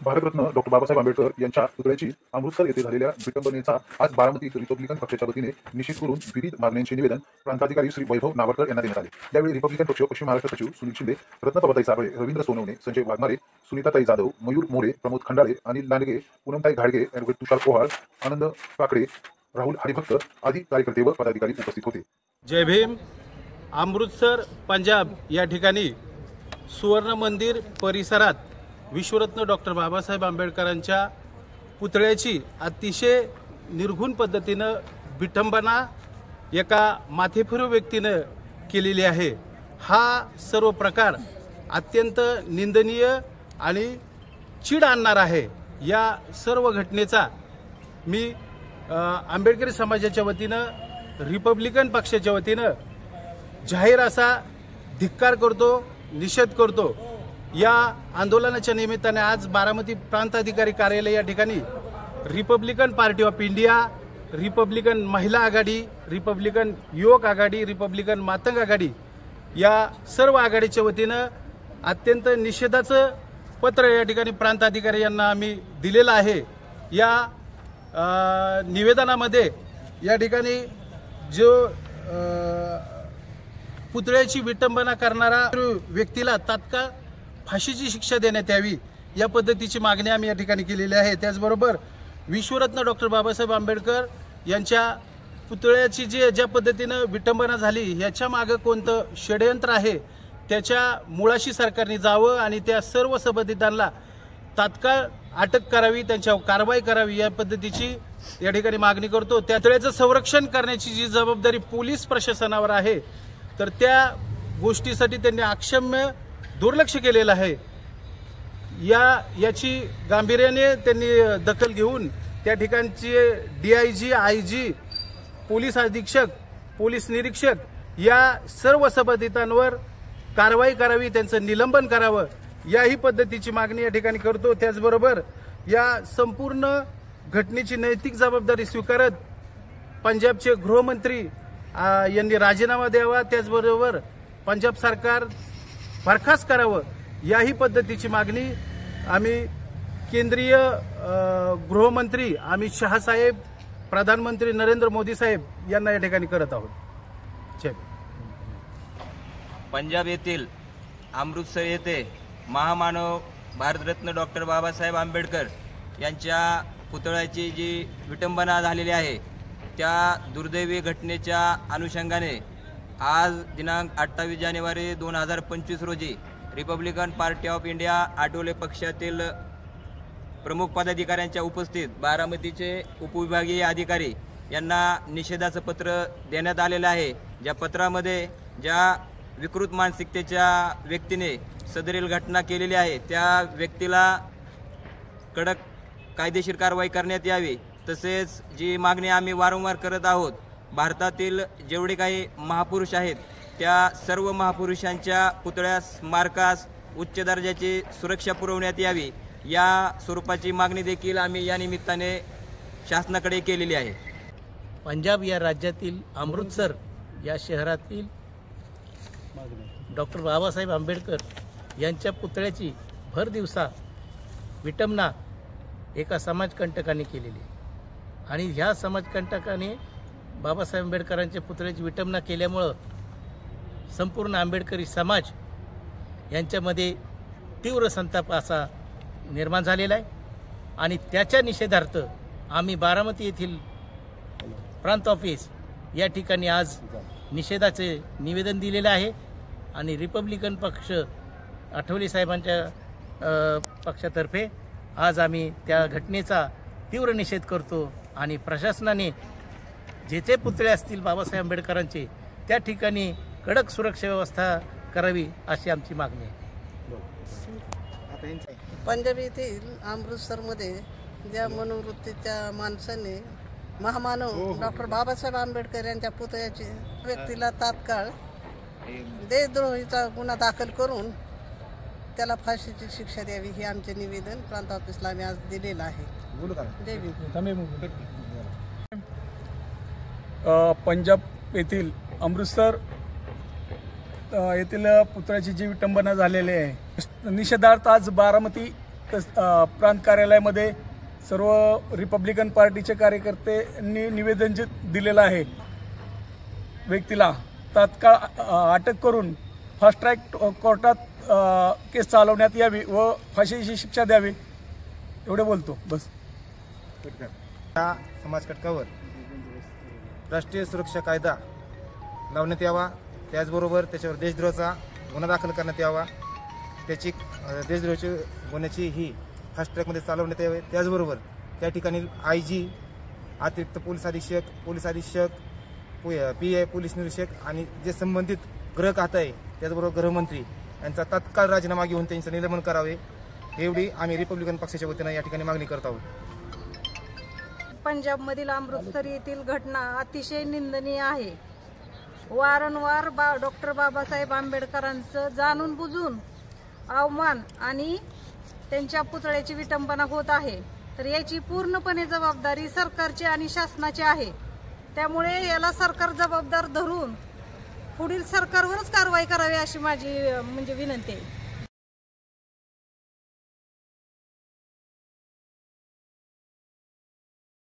भारतरत्न डॉ. बाबासाहेब आंबेडकर यांच्या पुतळ्याची अमृतसर येथे झालेल्या विटंबनेचा आज बारामती रिपब्लिकन पक्षाच्या वतीने निश्चित करून विविध मागण्यांचे निवेदन प्रांताधिकारी श्री वैभव नावरकर यांना देण्यात आले। यावेळी रिपब्लिकन पक्ष पश्चिम महाराष्ट्र सचिव सुनील शिंदे, रत्नप्रभाताई साबळे, रवींद्र सोनवणे, संजय वाघमारे, सुनीताताई जाधव, मयूर मोरे, प्रमोद खंडाळे, अनिल लांडगे, पूनमताई घाडगे, ॲडव्होकेट तुषार पोहाळ, आनंद काकडे, राहुल हरिभक्त आदी कार्यकर्ते व पदाधिकारी उपस्थित होते। जय भीम। अमृतसर पंजाब या ठिकाणी सुवर्ण मंदिर परिसरात विश्वरत्न डॉ. बाबासाहेब आंबेडकरांच्या पुतळ्याची अतिशय निर्घुण पद्धतीनं विटंबना एका माथेफिरू व्यक्तीनं केलेली आहे। हा सर्व प्रकार अत्यंत निंदनीय आणि चीड आणणारा आहे। या सर्व घटनेचा मी आंबेडकरी समाजाच्या वतीनं, रिपब्लिकन पक्षाच्या वतीनं जाहीर असा धिक्कार करतो, निषेध करतो। या आंदोलनाच्या निमित्ताने आज बारामती प्रांत अधिकारी कार्यालय या ठिकाणी Republican party of India, Republican महिला आघाडी, रिपब्लिकन युवक आघाडी, रिपब्लिकन मातंग आघाडी या सर्व आघाडीच्या वतीनं अत्यंत निषेधाचं पत्र या ठिकाणी प्रांत अधिकारी यांना आम्ही दिलेलं आहे। या निवेदनामध्ये या ठिकाणी जो पुतळ्याची विटंबना करणारा व्यक्तीला तात्काळ फाशीची शिक्षा देण्यात यावी या पद्धतीची मागणी आम्ही या ठिकाणी केलेली आहे। त्याचबरोबर विश्वरत्न डॉ. बाबासाहेब आंबेडकर यांच्या पुतळ्याची ज्या पद्धतीनं विटंबना झाली याच्या मागे कोणतं षडयंत्र आहे त्याच्या मुळाशी सरकारने जावं आणि त्या सर्व संबंधितांना तात्काळ अटक करावी, त्यांच्यावर कारवाई करावी या पद्धतीची या ठिकाणी मागणी करतो। त्या पुतळ्याचं संरक्षण करण्याची जी जबाबदारी पोलीस प्रशासनावर आहे तर त्या गोष्टीसाठी त्यांनी अक्षम्य दुर्लक्ष केलेलं आहे। याची गांभीर्याने त्यांनी दखल घेऊन त्या ठिकाणचे DIG, IG, पोलीस अधीक्षक, पोलीस निरीक्षक या सर्व संबंधितांवर कारवाई करावी, त्यांचं निलंबन करावं याही पद्धतीची मागणी या ठिकाणी करतो। त्याचबरोबर या संपूर्ण घटनेची नैतिक जबाबदारी स्वीकारत पंजाबचे गृहमंत्री यांनी राजीनामा द्यावा, त्याचबरोबर पंजाब सरकार बरखास्त करावं याही पद्धतीची मागणी आम्ही केंद्रीय गृहमंत्री अमित शहा साहेब, प्रधानमंत्री नरेंद्र मोदी साहेब यांना या ठिकाणी करत आहोत। पंजाब येथील अमृतसर येथे महामानव भारतरत्न डॉ. बाबासाहेब आंबेडकर यांच्या पुतळ्याची जी विटंबना झालेली आहे त्या दुर्दैवी घटनेच्या अनुषंगाने आज दिनांक 28 जानेवारी 2025 रोजी Republican party of India Athawale पक्षातील प्रमुख पदाधिकाऱ्यांच्या उपस्थित बारामतीचे उपविभागीय अधिकारी यांना निषेधाचं पत्र देण्यात आलेलं आहे। ज्या पत्रामध्ये ज्या विकृत मानसिकतेच्या व्यक्तीने सदरील घटना केलेली आहे त्या व्यक्तीला कडक कायदेशीर कारवाई करण्यात यावी, तसेच जी मागणी आम्ही वारंवार करत आहोत, भारतातील जेवढे काही महापुरुष आहेत त्या सर्व महापुरुषांच्या पुतळ्यास, स्मारकास उच्च दर्जाची सुरक्षा पुरवण्यात यावी या स्वरूपाची मागणी देखील आम्ही या निमित्ताने शासनाकडे केलेली आहे। पंजाब या राज्यातील अमृतसर या शहरातील डॉ. बाबासाहेब आंबेडकर यांच्या पुतळ्याची भर दिवसा विटंबना एका समाजकंटकाने केलेली आणि ह्या समाजकंटकाने बाबासाहेब आंबेडकरांच्या पुतळ्याची विटंबना केल्यामुळं संपूर्ण आंबेडकरी समाज यांच्यामध्ये तीव्र संताप असा निर्माण झालेला आहे आणि त्याच्या निषेधार्थ आम्ही बारामती येथील प्रांत ऑफिस या ठिकाणी आज निषेधाचे निवेदन दिलेलं आहे आणि रिपब्लिकन पक्ष आठवले साहेबांच्या पक्षातर्फे आज आम्ही त्या घटनेचा तीव्र निषेध करतो आणि प्रशासनाने जे पुतळे असतील बाबासाहेब आंबेडकरांचे त्या ठिकाणी कडक सुरक्षा व्यवस्था करावी अशी आमची मागणी आहे। पंजाब येथील अमृतसरमध्ये ज्या मनोवृत्तीच्या माणसाने महामानव डॉ. बाबासाहेब आंबेडकर यांच्या पुतळ्याची व्यक्तीला तात्काळ देशद्रोहीचा गुन्हा दाखल करून त्याला फाशीची शिक्षा द्यावी हे आमचे निवेदन प्रांत ऑफिसला आम्ही आज दिलेलं आहे। जय भीम। पंजाब येथील अमृतसर येथील पुतळ्याची जी विटंबना झालेली आहे निषेधार्थ आज बारामती प्रांत कार्यालयामध्ये सर्व रिपब्लिकन पार्टीचे कार्यकर्त्यांनी निवेदन जे दिलेलं आहे, व्यक्तीला तात्काळ अटक करून फास्ट ट्रॅक कोर्टात केस चालवण्यात यावी व फाशीची शिक्षा द्यावी, एवढे बोलतो बस. या समाज घटकावर राष्ट्रीय सुरक्षा कायदा लावण्यात यावा, त्याचबरोबर त्याच्यावर देशद्रोहाचा गुन्हा दाखल करण्यात यावा, त्याची देशद्रोहाची गुन्ह्याची ही फास्ट ट्रॅकमध्ये चालवण्यात यावे. त्याचबरोबर त्या ठिकाणी IG, अतिरिक्त पोलीस अधीक्षक, PI पोलीस निरीक्षक आणि जे संबंधित गृह खातं आहे त्याचबरोबर गृहमंत्री यांचा तात्काळ राजीनामा घेऊन त्यांचं निलंबन करावे, एवढी आम्ही रिपब्लिकन पक्षाच्या वतीनं या ठिकाणी मागणी करत आहोत. पंजाबमधील अमृतसर येथील घटना अतिशय निंदनीय आहे. वारंवार डॉक्टर बाबासाहेब आंबेडकरांचं जाणून बुजून अवमान आणि त्यांच्या पुतळ्याची विटंबना होत आहे. तर याची पूर्णपणे जबाबदारी सरकारची आणि शासनाची आहे. त्यामुळे याला सरकार जबाबदार धरून पुढील सरकारवरच कारवाई करावी अशी माझी विनंती आहे.